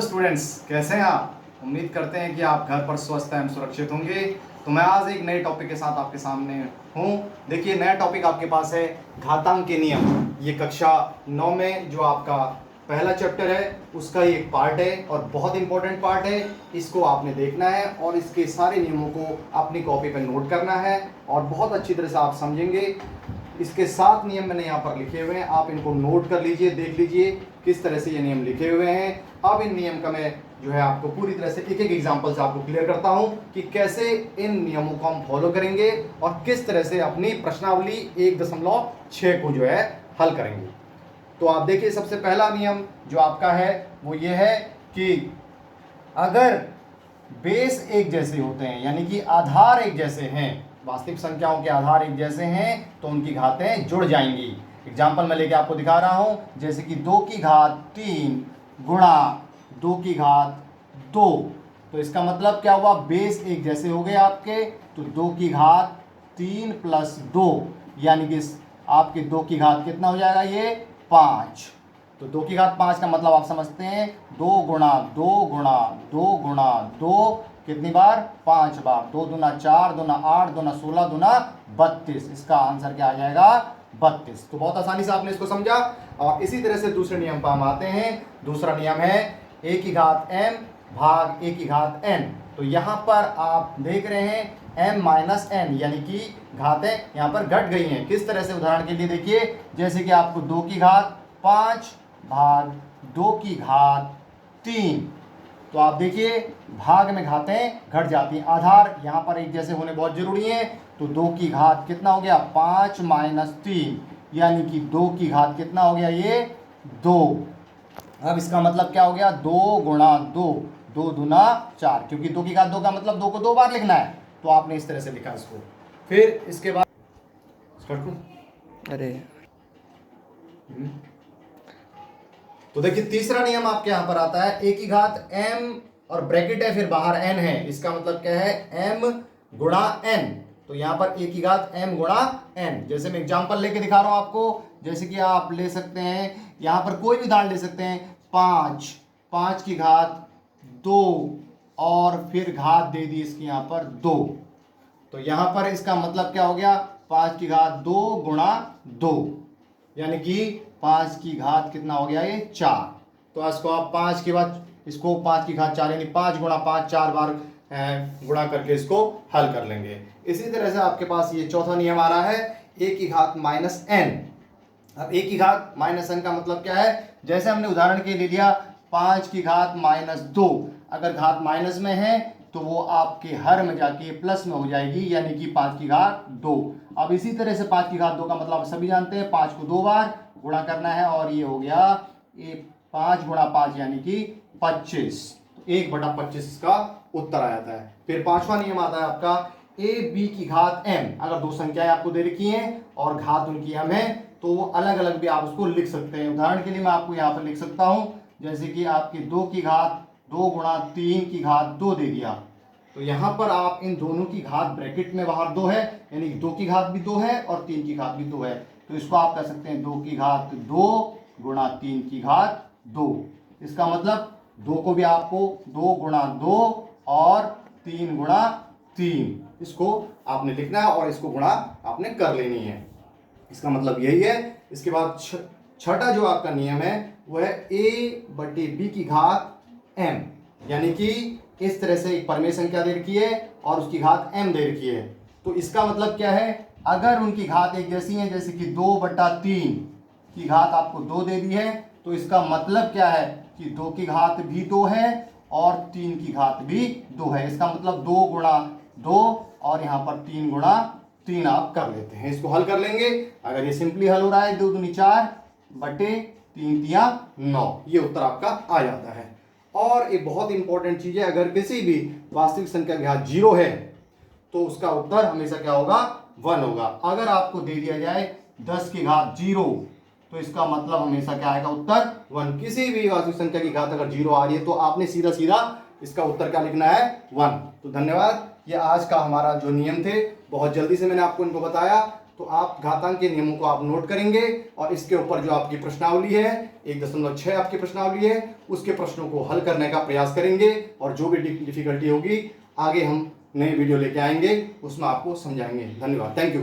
Students, कैसे हैं आप? उम्मीद करते हैं कि आप घर पर स्वस्थ एवं सुरक्षित होंगे। तो मैं आज एक नए टॉपिक के साथ आपके सामने हूँ। देखिए, नया टॉपिक आपके पास है घातांक के नियम। ये कक्षा 9 में जो आपका पहला चैप्टर है उसका ही एक पार्ट है और बहुत इंपॉर्टेंट पार्ट है। इसको आपने देखना है और इसके सारे नियमों को अपनी कॉपी पर नोट करना है और बहुत अच्छी तरह से आप समझेंगे। इसके 7 नियम मैंने यहाँ पर लिखे हुए हैं, आप इनको नोट कर लीजिए, देख लीजिए किस तरह से ये नियम लिखे हुए हैं। अब इन नियम का मैं जो है आपको पूरी तरह से एक एक एग्जांपल से आपको क्लियर करता हूँ कि कैसे इन नियमों को हम फॉलो करेंगे और किस तरह से अपनी प्रश्नावली 1.6 को जो है हल करेंगे। तो आप देखिए, सबसे पहला नियम जो आपका है वो ये है कि अगर बेस एक जैसे होते हैं, यानी कि आधार एक जैसे हैं, वास्तविक संख्याओं के आधार एक जैसे हैं, तो उनकी घातें जुड़ जाएंगी। एग्जाम्पल मैं लेके आपको दिखा रहा हूं, जैसे कि 2 की घात 3 गुणा 2 की घात 2। तो इसका मतलब क्या हुआ, बेस एक जैसे हो गए आपके। तो 2 की घात 3 प्लस 2, यानी कि आपके 2 की घात कितना हो जाएगा, ये 5। तो 2 की घात 5 का मतलब आप समझते हैं 2 गुणा 2 गुणा 2 गुणा 2, कितनी बार, 5 बार। 2 दूना 4, दूना 8, दूना 16, दूना 32। इसका आंसर क्या आ जाएगा, 32। तो बहुत आसानी से आपने इसको समझा। और इसी तरह से दूसरे नियम पर हम आते हैं। दूसरा नियम है a की घात m भाग a की घात n। तो यहाँ पर आप देख रहे हैं m माइनस n, यानी कि घातें यहाँ पर घट गई हैं। किस तरह से, उदाहरण के लिए देखिए, जैसे कि आपको 2 की घात 5 भाग 2 की घात 3। तो आप देखिए भाग में घातें घट जाती हैं, आधार यहाँ पर एक जैसे होने बहुत जरूरी है। तो 2 की घात कितना हो गया, 5 माइनस 3, यानी कि 2 की घात कितना हो गया, ये 2। अब इसका मतलब क्या हो गया, 2 गुणा 2, 2 दूना 4, क्योंकि 2 की घात 2 का मतलब 2 को 2 बार लिखना है। तो आपने इस तरह से लिखा इसको। फिर इसके बाद अरे तो देखिए, तीसरा नियम आपके यहां पर आता है a की घात m और ब्रैकेट है, फिर बाहर n है। इसका मतलब क्या है, m गुणा n। तो यहां पर a की घात m गुणा n। जैसे मैं एग्जांपल लेके दिखा रहा हूं आपको, जैसे कि आप ले सकते हैं, यहां पर कोई भी उदाहरण ले सकते हैं। 5 की घात 2 और फिर घात दे दी इसकी यहां पर 2। तो यहां पर इसका मतलब क्या हो गया, 5 की घात 2 गुणा 2, यानी कि 5 की घात कितना हो गया, ये 4। तो इसको आप 5 के बाद इसको 5 की घात 4, यानी 5 गुणा 5, 4 बार गुणा करके इसको हल कर लेंगे। इसी तरह से आपके पास ये चौथा नियम आ रहा है, a की घात माइनस n। अब a की घात माइनस n का मतलब क्या है, जैसे हमने उदाहरण के लिए लिया 5 की घात माइनस 2। अगर घात माइनस में है तो वो आपके हर में जाके प्लस में हो जाएगी, यानी कि 5 की घात 2। अब इसी तरह से 5 की घात 2 का मतलब आप सभी जानते हैं, 5 को 2 बार गुणा करना है, और ये हो गया ये 5 गुणा 5, यानी कि 25। 1/25 का उत्तर आ जाता है। फिर पांचवा नियम आता है आपका a b की घात m। अगर दो संख्याएं आपको दे रखी हैं और घात उनकी m है, तो वो अलग अलग भी आप उसको लिख सकते हैं। उदाहरण के लिए मैं आपको यहाँ पर लिख सकता हूँ, जैसे कि आपकी 2 की घात 2 गुणा 3 की घात 2 दे दिया। तो यहाँ पर आप इन दोनों की घात ब्रैकेट में बाहर 2 है, यानी 2 की घात भी 2 है और 3 की घात भी 2 है। तो इसको आप कह सकते हैं 2 की घात 2 गुणा 3 की घात 2। इसका मतलब 2 को भी आपको 2 गुणा 2 और 3 गुणा 3, इसको आपने लिखना है और इसको गुणा आपने कर लेनी है। इसका मतलब यही है। इसके बाद छठा जो आपका नियम है वो है a/b की घात m, यानी कि इस तरह से एक परमेय संख्या दे रखी है और उसकी घात m दे रखी है। तो इसका मतलब क्या है, अगर उनकी घात एक जैसी है, जैसे कि 2/3 की घात आपको 2 दे दी है, तो इसका मतलब क्या है कि 2 की घात भी 2 है और 3 की घात भी 2 है। इसका मतलब 2 गुणा 2 और यहाँ पर 3 गुणा 3 आप कर लेते हैं। इसको हल कर लेंगे। अगर ये सिंपली हल हो रहा है, 2 दूनी 4 बटे 3 तिया 9, ये उत्तर आपका आ जाता है। और एक बहुत इंपॉर्टेंट चीज है, अगर किसी भी वास्तविक संख्या की घात 0 है तो उसका उत्तर हमेशा क्या होगा, 1 होगा। अगर आपको दे दिया जाए 10 की घात 0, तो इसका मतलब हमेशा क्या आएगा, उत्तर 1। किसी भी वास्तविक संख्या की घात अगर 0 आ रही है तो आपने सीधा सीधा इसका उत्तर क्या लिखना है, 1। तो धन्यवाद। ये आज का हमारा जो नियम थे, बहुत जल्दी से मैंने आपको इनको बताया। तो आप घातांक के नियमों को आप नोट करेंगे और इसके ऊपर जो आपकी प्रश्नावली है 1.6 आपकी प्रश्नावली है उसके प्रश्नों को हल करने का प्रयास करेंगे और जो भी डिफिकल्टी होगी आगे हम नए वीडियो लेके आएंगे उसमें आपको समझाएंगे। धन्यवाद, थैंक यू।